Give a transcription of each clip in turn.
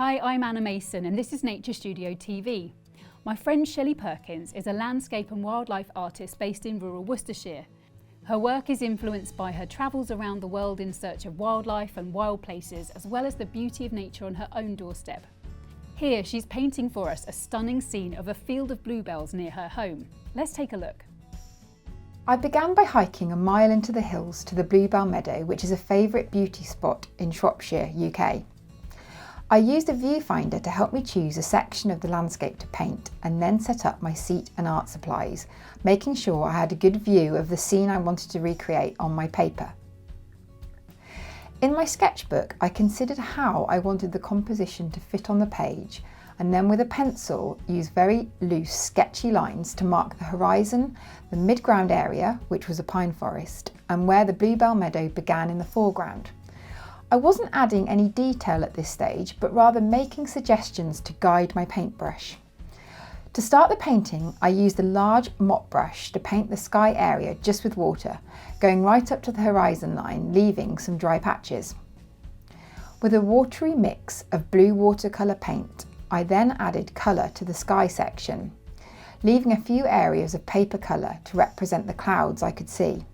Hi, I'm Anna Mason and this is Nature Studio TV. My friend Shelly Perkins is a landscape and wildlife artist based in rural Worcestershire. Her work is influenced by her travels around the world in search of wildlife and wild places, as well as the beauty of nature on her own doorstep. Here she's painting for us a stunning scene of a field of bluebells near her home. Let's take a look. I began by hiking a mile into the hills to the Bluebell Meadow, which is a favourite beauty spot in Shropshire, UK. I used a viewfinder to help me choose a section of the landscape to paint and then set up my seat and art supplies, making sure I had a good view of the scene I wanted to recreate on my paper. In my sketchbook, I considered how I wanted the composition to fit on the page, and then with a pencil used very loose, sketchy lines to mark the horizon, the mid-ground area, which was a pine forest, and where the Bluebell Meadow began in the foreground. I wasn't adding any detail at this stage, but rather making suggestions to guide my paintbrush. To start the painting, I used a large mop brush to paint the sky area just with water, going right up to the horizon line, leaving some dry patches. With a watery mix of blue watercolor paint, I then added colour to the sky section, leaving a few areas of paper colour to represent the clouds I could see.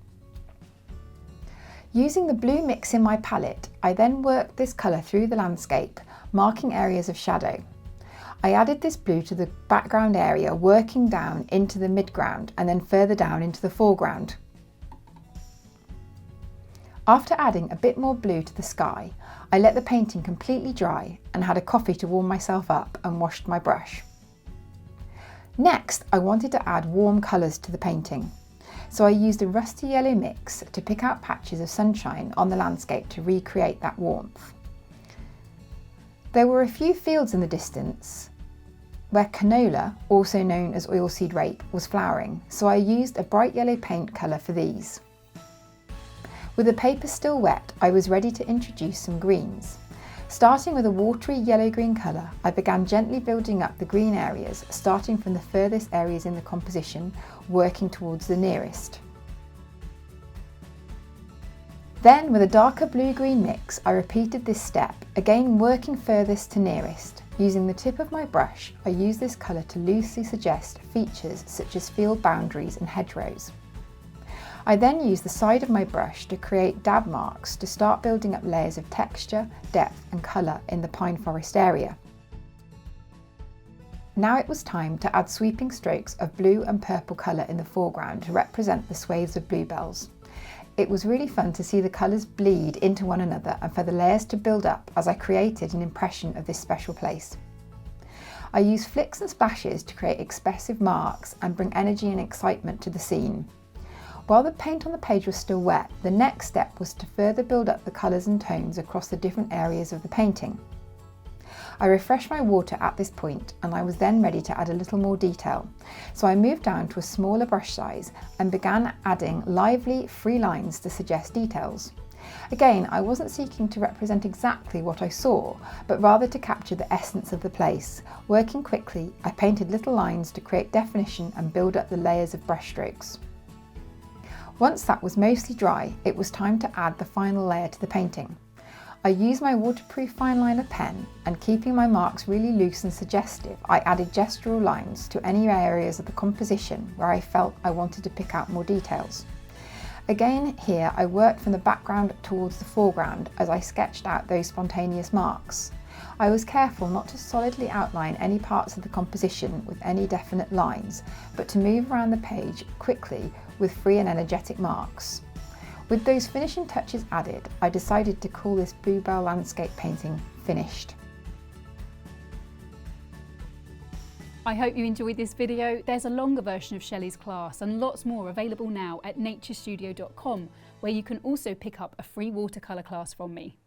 Using the blue mix in my palette, I then worked this colour through the landscape, marking areas of shadow. I added this blue to the background area, working down into the midground and then further down into the foreground. After adding a bit more blue to the sky, I let the painting completely dry and had a coffee to warm myself up and washed my brush. Next, I wanted to add warm colours to the painting. So I used a rusty yellow mix to pick out patches of sunshine on the landscape to recreate that warmth. There were a few fields in the distance where canola, also known as oilseed rape, was flowering, so I used a bright yellow paint colour for these. With the paper still wet, I was ready to introduce some greens. Starting with a watery yellow-green colour, I began gently building up the green areas, starting from the furthest areas in the composition, working towards the nearest. Then, with a darker blue-green mix, I repeated this step, again working furthest to nearest. Using the tip of my brush, I used this colour to loosely suggest features such as field boundaries and hedgerows. I then used the side of my brush to create dab marks to start building up layers of texture, depth and colour in the pine forest area. Now it was time to add sweeping strokes of blue and purple colour in the foreground to represent the swathes of bluebells. It was really fun to see the colours bleed into one another and for the layers to build up as I created an impression of this special place. I used flicks and splashes to create expressive marks and bring energy and excitement to the scene. While the paint on the page was still wet, the next step was to further build up the colours and tones across the different areas of the painting. I refreshed my water at this point and I was then ready to add a little more detail, so I moved down to a smaller brush size and began adding lively, free lines to suggest details. Again, I wasn't seeking to represent exactly what I saw, but rather to capture the essence of the place. Working quickly, I painted little lines to create definition and build up the layers of brush strokes. Once that was mostly dry, it was time to add the final layer to the painting. I used my waterproof fine liner pen and, keeping my marks really loose and suggestive, I added gestural lines to any areas of the composition where I felt I wanted to pick out more details. Again, here I worked from the background towards the foreground as I sketched out those spontaneous marks. I was careful not to solidly outline any parts of the composition with any definite lines, but to move around the page quickly with free and energetic marks. With those finishing touches added, I decided to call this bluebell landscape painting finished. I hope you enjoyed this video. There's a longer version of Shelly's class and lots more available now at naturestudio.com, where you can also pick up a free watercolour class from me.